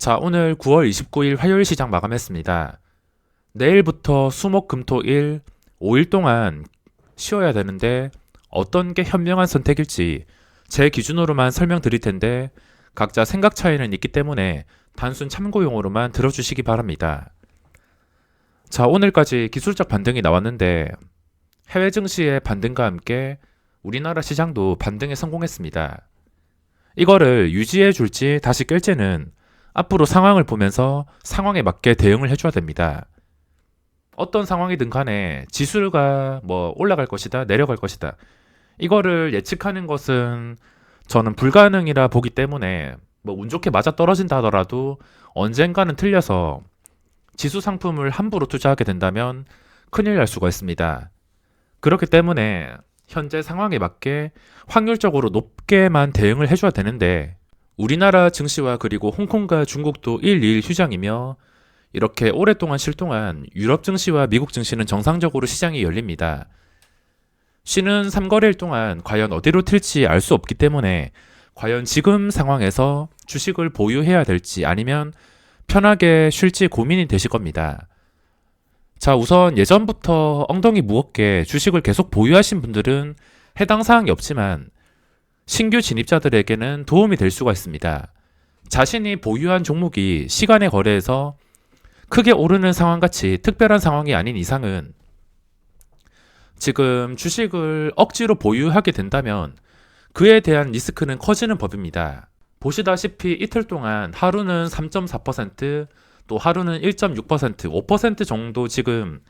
자, 오늘 9월 29일 화요일 시장 마감했습니다. 내일부터 수목 금토일 5일 동안 쉬어야 되는데 어떤 게 현명한 선택일지 제 기준으로만 설명드릴 텐데 각자 생각 차이는 있기 때문에 단순 참고용으로만 들어주시기 바랍니다. 자, 오늘까지 기술적 반등이 나왔는데 해외 증시의 반등과 함께 우리나라 시장도 반등에 성공했습니다. 이거를 유지해 줄지 다시 깰지는 앞으로 상황을 보면서 상황에 맞게 대응을 해줘야 됩니다. 어떤 상황이든 간에 지수가 올라갈 것이다, 내려갈 것이다. 이거를 예측하는 것은 저는 불가능이라 보기 때문에 운 좋게 맞아 떨어진다 하더라도 언젠가는 틀려서 지수 상품을 함부로 투자하게 된다면 큰일 날 수가 있습니다. 그렇기 때문에 현재 상황에 맞게 확률적으로 높게만 대응을 해줘야 되는데 우리나라 증시와 그리고 홍콩과 중국도 1, 2일 휴장이며 이렇게 오랫동안 쉴 동안 유럽 증시와 미국 증시는 정상적으로 시장이 열립니다. 쉬는 3거래일 동안 과연 어디로 튈지 알 수 없기 때문에 과연 지금 상황에서 주식을 보유해야 될지 아니면 편하게 쉴지 고민이 되실 겁니다. 자, 우선 예전부터 엉덩이 무겁게 주식을 계속 보유하신 분들은 해당 사항이 없지만 신규 진입자들에게는 도움이 될 수가 있습니다. 자신이 보유한 종목이 시간의 거래에서 크게 오르는 상황같이 특별한 상황이 아닌 이상은 지금 주식을 억지로 보유하게 된다면 그에 대한 리스크는 커지는 법입니다. 보시다시피 이틀 동안 하루는 3.4%, 또 하루는 1.6%, 5% 정도 지금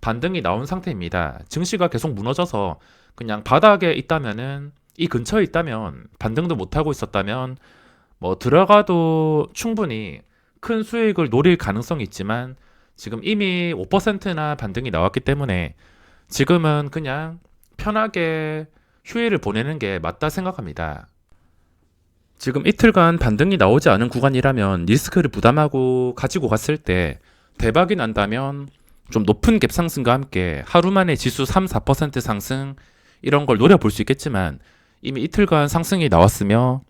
반등이 나온 상태입니다. 증시가 계속 무너져서 그냥 바닥에 있다면은 이 근처에 있다면 반등도 못하고 있었다면 들어가도 충분히 큰 수익을 노릴 가능성이 있지만 지금 이미 5%나 반등이 나왔기 때문에 지금은 그냥 편하게 휴일을 보내는 게 맞다 생각합니다. 지금 이틀간 반등이 나오지 않은 구간이라면 리스크를 부담하고 가지고 갔을 때 대박이 난다면 좀 높은 갭 상승과 함께 하루 만에 지수 3, 4% 상승 이런 걸 노려볼 수 있겠지만 이미 이틀간 상승이 나왔으며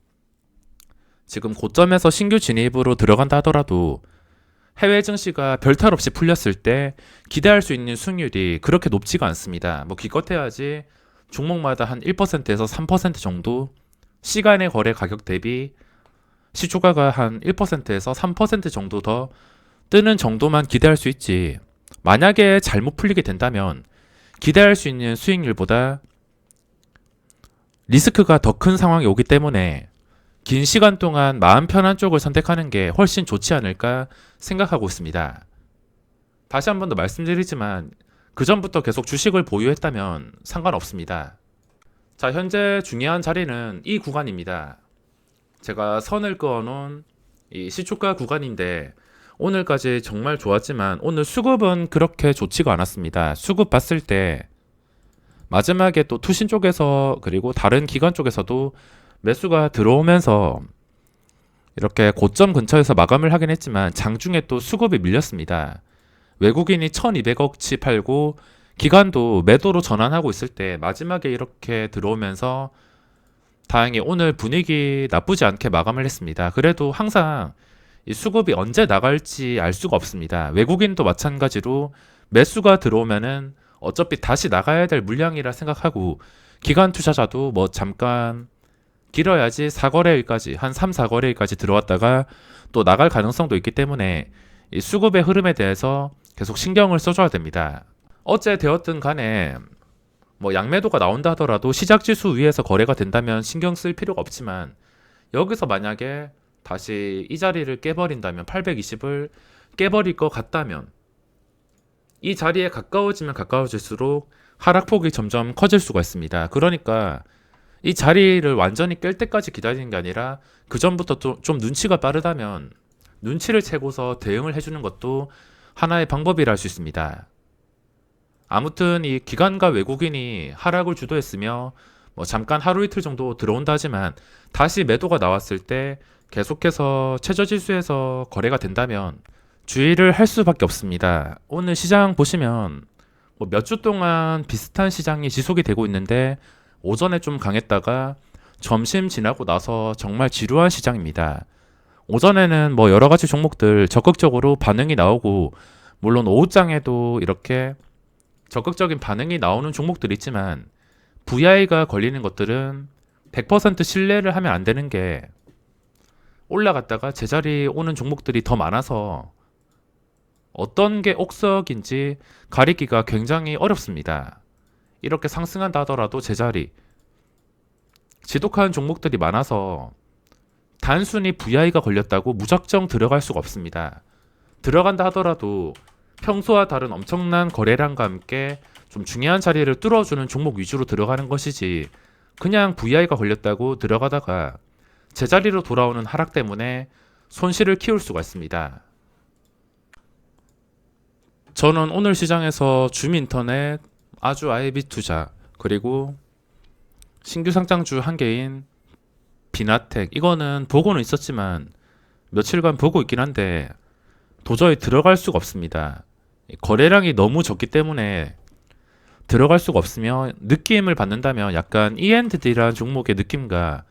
지금 고점에서 신규 진입으로 들어간다 하더라도 해외 증시가 별탈 없이 풀렸을 때 기대할 수 있는 수익률이 그렇게 높지가 않습니다. 기껏해야지 종목마다 한 1%에서 3% 정도 시간의 거래 가격 대비 시초가가 한 1%에서 3% 정도 더 뜨는 정도만 기대할 수 있지, 만약에 잘못 풀리게 된다면 기대할 수 있는 수익률보다 리스크가 더 큰 상황이 오기 때문에 긴 시간 동안 마음 편한 쪽을 선택하는 게 훨씬 좋지 않을까 생각하고 있습니다. 다시 한 번 더 말씀드리지만 그 전부터 계속 주식을 보유했다면 상관없습니다. 자, 현재 중요한 자리는 이 구간입니다. 제가 선을 그어놓은 이 시초가 구간인데 오늘까지 정말 좋았지만 오늘 수급은 그렇게 좋지가 않았습니다. 수급 봤을 때 마지막에 또 투신 쪽에서 그리고 다른 기관 쪽에서도 매수가 들어오면서 이렇게 고점 근처에서 마감을 하긴 했지만 장중에 또 수급이 밀렸습니다. 외국인이 1200억치 팔고 기관도 매도로 전환하고 있을 때 마지막에 이렇게 들어오면서 다행히 오늘 분위기 나쁘지 않게 마감을 했습니다. 그래도 항상 이 수급이 언제 나갈지 알 수가 없습니다. 외국인도 마찬가지로 매수가 들어오면은 어차피 다시 나가야 될 물량이라 생각하고 기관 투자자도 잠깐 길어야지 4거래일까지 한 3, 4거래일까지 들어왔다가 또 나갈 가능성도 있기 때문에 이 수급의 흐름에 대해서 계속 신경을 써줘야 됩니다. 어째 되었든 간에 양매도가 나온다 하더라도 시작지수 위에서 거래가 된다면 신경 쓸 필요가 없지만 여기서 만약에 다시 이 자리를 깨버린다면 820을 깨버릴 것 같다면 이 자리에 가까워지면 가까워질수록 하락폭이 점점 커질 수가 있습니다. 그러니까 이 자리를 완전히 깰 때까지 기다리는 게 아니라 그 전부터 좀 눈치가 빠르다면 눈치를 채고서 대응을 해주는 것도 하나의 방법이라 할 수 있습니다. 아무튼 이 기관과 외국인이 하락을 주도했으며 잠깐 하루 이틀 정도 들어온다 하지만 다시 매도가 나왔을 때 계속해서 최저지수에서 거래가 된다면 주의를 할 수밖에 없습니다. 오늘 시장 보시면 몇 주 동안 비슷한 시장이 지속이 되고 있는데 오전에 좀 강했다가 점심 지나고 나서 정말 지루한 시장입니다. 오전에는 뭐 여러 가지 종목들 적극적으로 반응이 나오고, 물론 오후장에도 이렇게 적극적인 반응이 나오는 종목들이 있지만, VI가 걸리는 것들은 100% 신뢰를 하면 안 되는 게, 올라갔다가 제자리 오는 종목들이 더 많아서 어떤 게 옥석인지 가리기가 굉장히 어렵습니다. 이렇게 상승한다 하더라도 제자리, 지독한 종목들이 많아서 단순히 VI가 걸렸다고 무작정 들어갈 수가 없습니다. 들어간다 하더라도 평소와 다른 엄청난 거래량과 함께 좀 중요한 자리를 뚫어주는 종목 위주로 들어가는 것이지, 그냥 VI가 걸렸다고 들어가다가 제자리로 돌아오는 하락 때문에 손실을 키울 수가 있습니다. 저는 오늘 시장에서 줌인터넷, 아주 아이비 투자, 그리고 신규 상장주 한 개인 비나텍, 이거는 보고는 있었지만 며칠간 보고 있긴 한데 도저히 들어갈 수가 없습니다. 거래량이 너무 적기 때문에 들어갈 수가 없으며, 느낌을 받는다면 약간 E&D라는 종목의 느낌과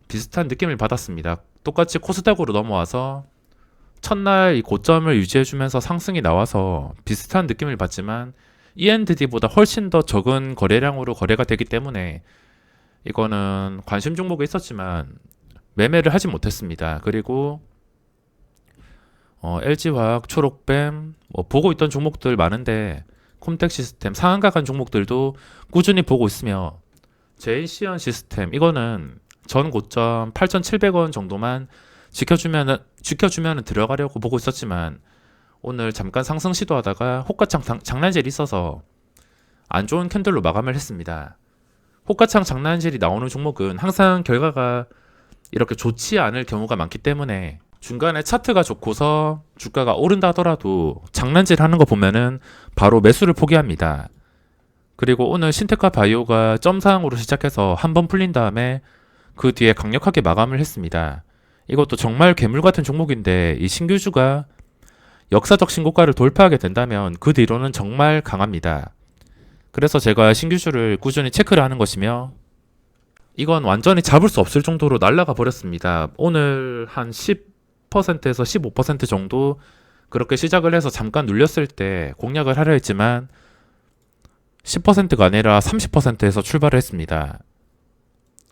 비슷한 느낌을 받았습니다. 똑같이 코스닥으로 넘어와서 첫날 이 고점을 유지해주면서 상승이 나와서 비슷한 느낌을 받지만, E&D보다 훨씬 더 적은 거래량으로 거래가 되기 때문에 이거는 관심 종목에 있었지만 매매를 하지 못했습니다. 그리고 LG화학, 초록뱀, 보고 있던 종목들 많은데 콤텍 시스템, 상한가 간 종목들도 꾸준히 보고 있으며, 제인시언 시스템, 이거는 전 고점 8,700원 정도만 지켜주면 들어가려고 보고 있었지만, 오늘 잠깐 상승 시도하다가 호가창 장난질이 있어서 안 좋은 캔들로 마감을 했습니다. 호가창 장난질이 나오는 종목은 항상 결과가 이렇게 좋지 않을 경우가 많기 때문에, 중간에 차트가 좋고서 주가가 오른다 하더라도 장난질 하는 거 보면은 바로 매수를 포기합니다. 그리고 오늘 신테카 바이오가 점상으로 시작해서 한 번 풀린 다음에 그 뒤에 강력하게 마감을 했습니다. 이것도 정말 괴물 같은 종목인데, 이 신규주가 역사적 신고가를 돌파하게 된다면 그 뒤로는 정말 강합니다. 그래서 제가 신규주를 꾸준히 체크를 하는 것이며, 이건 완전히 잡을 수 없을 정도로 날아가 버렸습니다. 오늘 한 10%에서 15% 정도 그렇게 시작을 해서 잠깐 눌렸을 때 공략을 하려 했지만 10%가 아니라 30%에서 출발을 했습니다.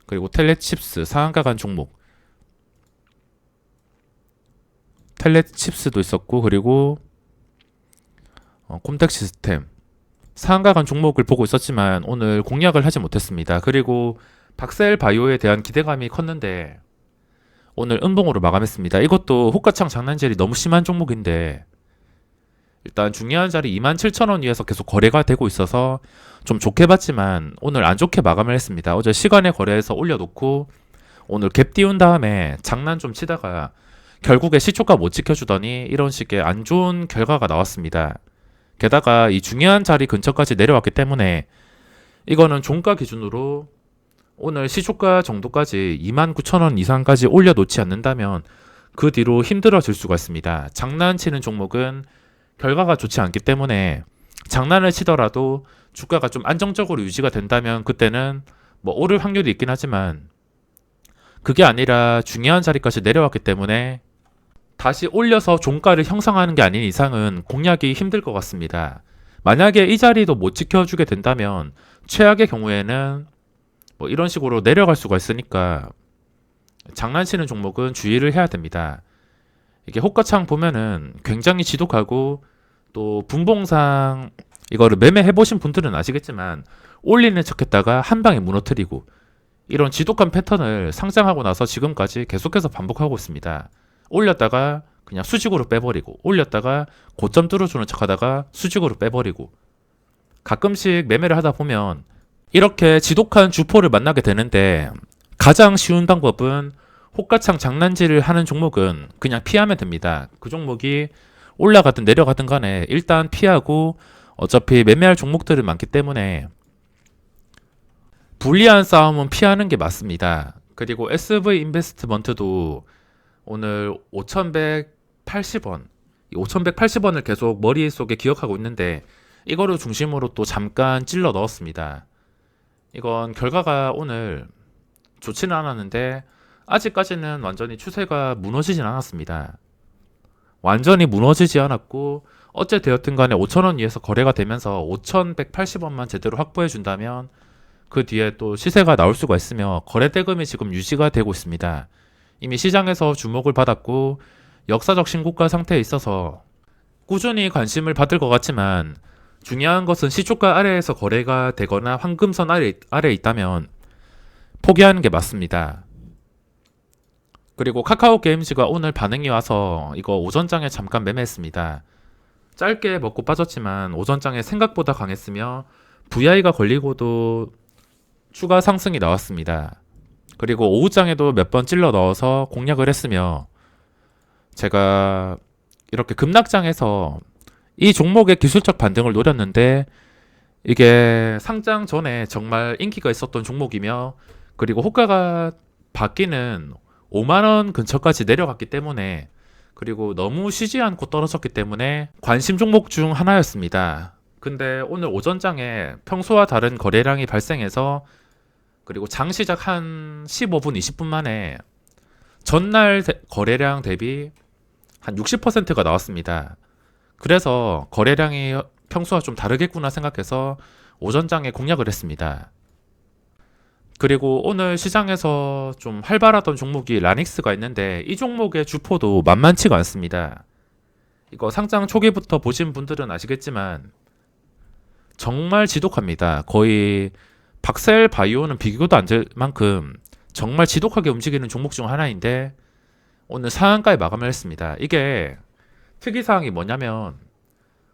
그리고 텔레칩스, 상한가 간 종목, 텔레칩스도 있었고, 그리고 콤텍 시스템, 상한가 간 종목을 보고 있었지만 오늘 공략을 하지 못했습니다. 그리고 박셀 바이오에 대한 기대감이 컸는데 오늘 음봉으로 마감했습니다. 이것도 호가창 장난질이 너무 심한 종목인데, 일단 중요한 자리 27,000원 위에서 계속 거래가 되고 있어서 좀 좋게 봤지만 오늘 안 좋게 마감을 했습니다. 어제 시간에 거래해서 올려놓고 오늘 갭 띄운 다음에 장난 좀 치다가 결국에 시초가 못 지켜주더니 이런 식의 안 좋은 결과가 나왔습니다. 게다가 이 중요한 자리 근처까지 내려왔기 때문에 이거는 종가 기준으로 오늘 시초가 정도까지 29,000원 이상까지 올려놓지 않는다면 그 뒤로 힘들어질 수가 있습니다. 장난치는 종목은 결과가 좋지 않기 때문에 장난을 치더라도 주가가 좀 안정적으로 유지가 된다면 그때는 뭐 오를 확률이 있긴 하지만, 그게 아니라 중요한 자리까지 내려왔기 때문에 다시 올려서 종가를 형성하는 게 아닌 이상은 공략이 힘들 것 같습니다. 만약에 이 자리도 못 지켜주게 된다면 최악의 경우에는 뭐 이런 식으로 내려갈 수가 있으니까 장난치는 종목은 주의를 해야 됩니다. 이게 호가창 보면은 굉장히 지독하고, 또 분봉상 이거를 매매해 보신 분들은 아시겠지만 올리는 척했다가 한 방에 무너뜨리고, 이런 지독한 패턴을 상장하고 나서 지금까지 계속해서 반복하고 있습니다. 올렸다가 그냥 수직으로 빼버리고, 올렸다가 고점 뚫어주는 척하다가 수직으로 빼버리고, 가끔씩 매매를 하다 보면 이렇게 지독한 주포를 만나게 되는데, 가장 쉬운 방법은 호가창 장난질을 하는 종목은 그냥 피하면 됩니다. 그 종목이 올라가든 내려가든 간에 일단 피하고, 어차피 매매할 종목들은 많기 때문에 불리한 싸움은 피하는 게 맞습니다. 그리고 SV 인베스트먼트도 오늘 5,180원, 5,180원을 계속 머릿속에 기억하고 있는데 이거를 중심으로 또 잠깐 찔러 넣었습니다. 이건 결과가 오늘 좋지는 않았는데 아직까지는 완전히 추세가 무너지진 않았습니다. 완전히 무너지지 않았고 어째 되었든 간에 5,000원 위에서 거래가 되면서 5,180원만 제대로 확보해 준다면 그 뒤에 또 시세가 나올 수가 있으며 거래 대금이 지금 유지가 되고 있습니다. 이미 시장에서 주목을 받았고 역사적 신고가 상태에 있어서 꾸준히 관심을 받을 것 같지만 중요한 것은 시초가 아래에서 거래가 되거나 황금선 아래에 있다면 포기하는 게 맞습니다. 그리고 카카오 게임즈가 오늘 반응이 와서 이거 오전장에 잠깐 매매했습니다. 짧게 먹고 빠졌지만 오전장에 생각보다 강했으며 VI가 걸리고도 추가 상승이 나왔습니다. 그리고 오후장에도 몇 번 찔러 넣어서 공략을 했으며 제가 이렇게 급락장에서 이 종목의 기술적 반등을 노렸는데 이게 상장 전에 정말 인기가 있었던 종목이며 그리고 호가가 받기는 5만원 근처까지 내려갔기 때문에 그리고 너무 쉬지 않고 떨어졌기 때문에 관심 종목 중 하나였습니다. 근데 오늘 오전장에 평소와 다른 거래량이 발생해서 그리고 장 시작 한 15분, 20분 만에 전날 거래량 대비 한 60%가 나왔습니다. 그래서 거래량이 평소와 좀 다르겠구나 생각해서 오전장에 공략을 했습니다. 그리고 오늘 시장에서 좀 활발하던 종목이 라닉스가 있는데 이 종목의 주포도 만만치가 않습니다. 이거 상장 초기부터 보신 분들은 아시겠지만 정말 지독합니다. 거의 박셀 바이오는 비교도 안 될 만큼 정말 지독하게 움직이는 종목 중 하나인데 오늘 상한가에 마감을 했습니다. 이게 특이사항이 뭐냐면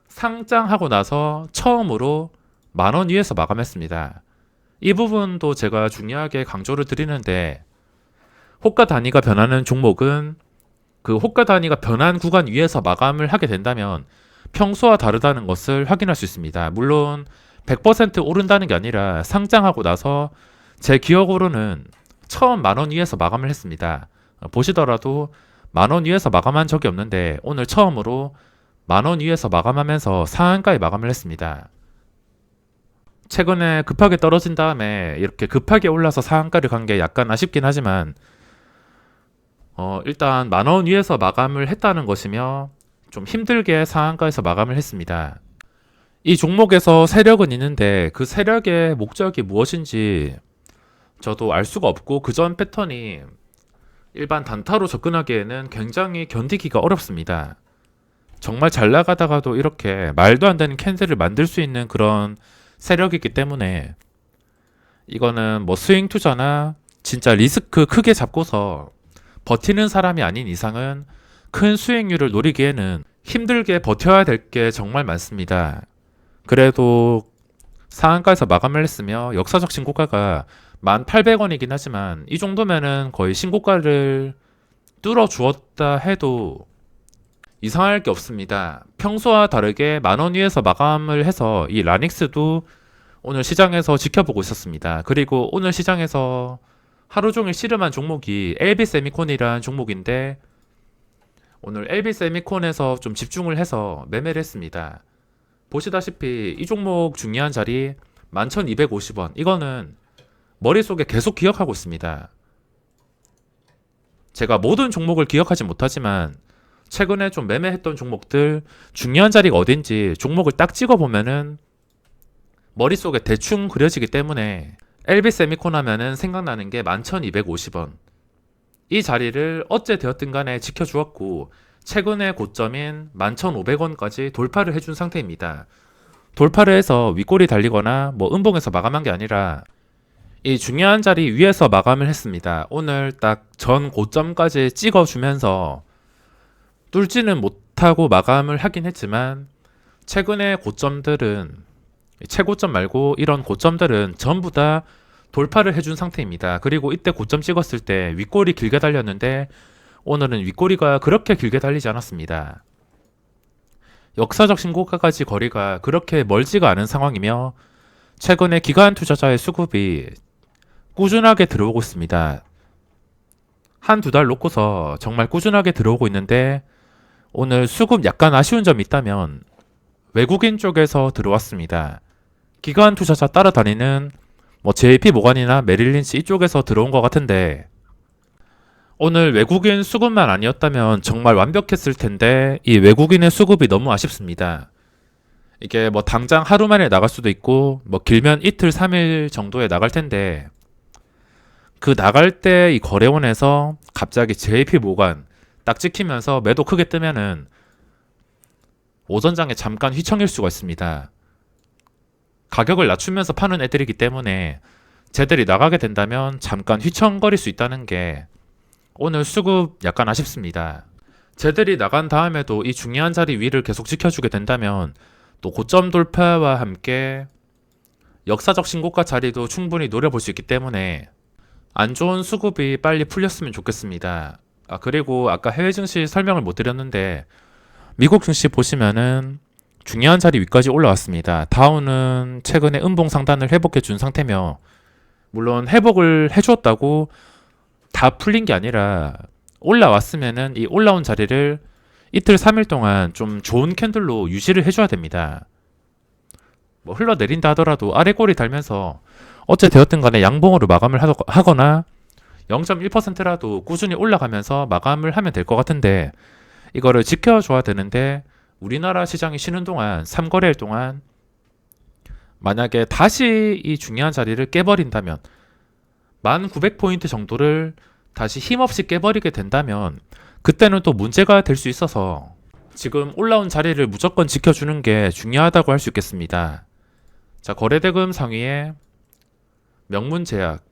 상장하고 나서 처음으로 10,000원 위에서 마감했습니다. 이 부분도 제가 중요하게 강조를 드리는데 호가 단위가 변하는 종목은 그 호가 단위가 변한 구간 위에서 마감을 하게 된다면 평소와 다르다는 것을 확인할 수 있습니다. 물론 100% 오른다는 게 아니라 상장하고 나서 제 기억으로는 처음 10,000원 위에서 마감을 했습니다. 보시더라도 10,000원 위에서 마감한 적이 없는데 오늘 처음으로 10,000원 위에서 마감하면서 상한가에 마감을 했습니다. 최근에 급하게 떨어진 다음에 이렇게 급하게 올라서 상한가를 간 게 약간 아쉽긴 하지만 일단 10,000원 위에서 마감을 했다는 것이며 좀 힘들게 상한가에서 마감을 했습니다. 이 종목에서 세력은 있는데 그 세력의 목적이 무엇인지 저도 알 수가 없고 그전 패턴이 일반 단타로 접근하기에는 굉장히 견디기가 어렵습니다. 정말 잘 나가다가도 이렇게 말도 안 되는 캔들을 만들 수 있는 그런 세력이기 때문에 이거는 뭐 스윙 투자나 진짜 리스크 크게 잡고서 버티는 사람이 아닌 이상은 큰 수익률을 노리기에는 힘들게 버텨야 될 게 정말 많습니다. 그래도 상한가에서 마감을 했으며 역사적 신고가가 1,800원이긴 하지만 이 정도면은 거의 신고가를 뚫어 주었다 해도 이상할 게 없습니다. 평소와 다르게 10,000원 위에서 마감을 해서 이 라닉스도 오늘 시장에서 지켜보고 있었습니다. 그리고 오늘 시장에서 하루 종일 씨름한 종목이 LB 세미콘이라는 종목인데 오늘 LB 세미콘에서 좀 집중을 해서 매매를 했습니다. 보시다시피 이 종목 중요한 자리 11,250원 이거는 머릿속에 계속 기억하고 있습니다. 제가 모든 종목을 기억하지 못하지만 최근에 좀 매매했던 종목들 중요한 자리가 어딘지 종목을 딱 찍어보면은 머릿속에 대충 그려지기 때문에 LB 세미콘 하면은 생각나는 게 11,250원 이 자리를 어째 되었든 간에 지켜주었고 최근의 고점인 11,500원까지 돌파를 해준 상태입니다. 돌파를 해서 윗골이 달리거나 뭐 음봉에서 마감한 게 아니라 이 중요한 자리 위에서 마감을 했습니다. 오늘 딱 전 고점까지 찍어주면서 뚫지는 못하고 마감을 하긴 했지만 최근의 고점들은 최고점 말고 이런 고점들은 전부 다 돌파를 해준 상태입니다. 그리고 이때 고점 찍었을 때 윗골이 길게 달렸는데 오늘은 윗골이가 그렇게 길게 달리지 않았습니다. 역사적 신고가까지 거리가 그렇게 멀지가 않은 상황이며 최근에 기관 투자자의 수급이 꾸준하게 들어오고 있습니다. 한두 달 놓고서 정말 꾸준하게 들어오고 있는데 오늘 수급 약간 아쉬운 점이 있다면 외국인 쪽에서 들어왔습니다. 기관 투자자 따라다니는 뭐 JP 모간이나 메릴린치 이쪽에서 들어온 것 같은데 오늘 외국인 수급만 아니었다면 정말 완벽했을 텐데 이 외국인의 수급이 너무 아쉽습니다. 이게 뭐 당장 하루 만에 나갈 수도 있고 뭐 길면 이틀, 3일 정도에 나갈 텐데 그 나갈 때 이 거래원에서 갑자기 JP 모간 딱 찍히면서 매도 크게 뜨면은 오전장에 잠깐 휘청일 수가 있습니다. 가격을 낮추면서 파는 애들이기 때문에 쟤들이 나가게 된다면 잠깐 휘청거릴 수 있다는 게 오늘 수급 약간 아쉽습니다. 쟤들이 나간 다음에도 이 중요한 자리 위를 계속 지켜주게 된다면 또 고점 돌파와 함께 역사적 신고가 자리도 충분히 노려볼 수 있기 때문에 안 좋은 수급이 빨리 풀렸으면 좋겠습니다. 그리고 아까 해외 증시 설명을 못 드렸는데 미국 증시 보시면은 중요한 자리 위까지 올라왔습니다. 다우는 최근에 음봉 상단을 회복해 준 상태며 물론 회복을 해주었다고 다 풀린 게 아니라 올라왔으면은 이 올라온 자리를 이틀 3일 동안 좀 좋은 캔들로 유지를 해줘야 됩니다. 뭐 흘러내린다 하더라도 아래 꼬리 달면서 어째 되었든 간에 양봉으로 마감을 하거나 0.1%라도 꾸준히 올라가면서 마감을 하면 될 것 같은데 이거를 지켜줘야 되는데 우리나라 시장이 쉬는 동안 3거래일 동안 만약에 다시 이 중요한 자리를 깨버린다면 1900포인트 정도를 다시 힘없이 깨버리게 된다면 그때는 또 문제가 될 수 있어서 지금 올라온 자리를 무조건 지켜주는 게 중요하다고 할 수 있겠습니다. 자, 거래대금 상위에 명문제약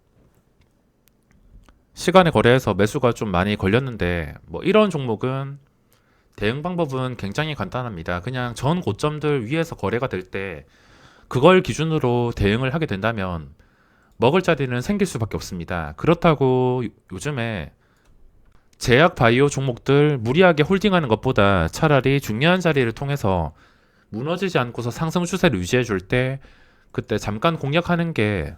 시간에 거래해서 매수가 좀 많이 걸렸는데 뭐 이런 종목은 대응 방법은 굉장히 간단합니다. 그냥 전 고점들 위에서 거래가 될 때 그걸 기준으로 대응을 하게 된다면 먹을 자리는 생길 수밖에 없습니다. 그렇다고 요즘에 제약 바이오 종목들 무리하게 홀딩하는 것보다 차라리 중요한 자리를 통해서 무너지지 않고서 상승 추세를 유지해 줄 때 그때 잠깐 공략하는 게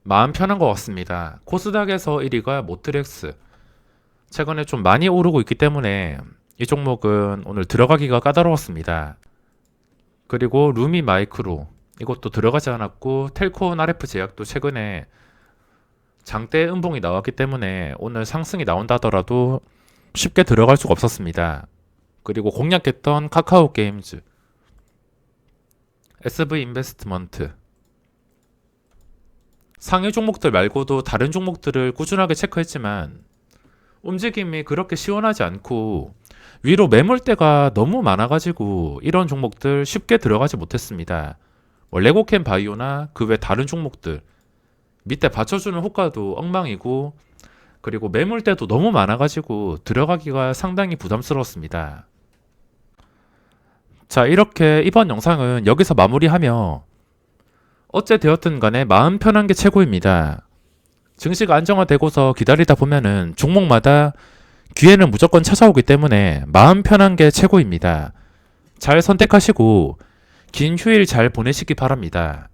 마음 편한 것 같습니다. 코스닥에서 1위가 모트렉스. 최근에 좀 많이 오르고 있기 때문에 이 종목은 오늘 들어가기가 까다로웠습니다. 그리고 루미 마이크로 이것도 들어가지 않았고 텔콘 RF 제약도 최근에 장대 음봉이 나왔기 때문에 오늘 상승이 나온다 하더라도 쉽게 들어갈 수가 없었습니다. 그리고 공략했던 카카오 게임즈, SV 인베스트먼트 상위 종목들 말고도 다른 종목들을 꾸준하게 체크했지만 움직임이 그렇게 시원하지 않고 위로 매물대가 너무 많아가지고 이런 종목들 쉽게 들어가지 못했습니다. 레고캠 바이오나 그 외 다른 종목들 밑에 받쳐주는 호가도 엉망이고 그리고 매물대도 너무 많아가지고 들어가기가 상당히 부담스러웠습니다. 자, 이렇게 이번 영상은 여기서 마무리하며 어째 되었든 간에 마음 편한 게 최고입니다. 증시가 안정화되고서 기다리다 보면은 종목마다 기회는 무조건 찾아오기 때문에 마음 편한 게 최고입니다. 잘 선택하시고 긴 휴일 잘 보내시기 바랍니다.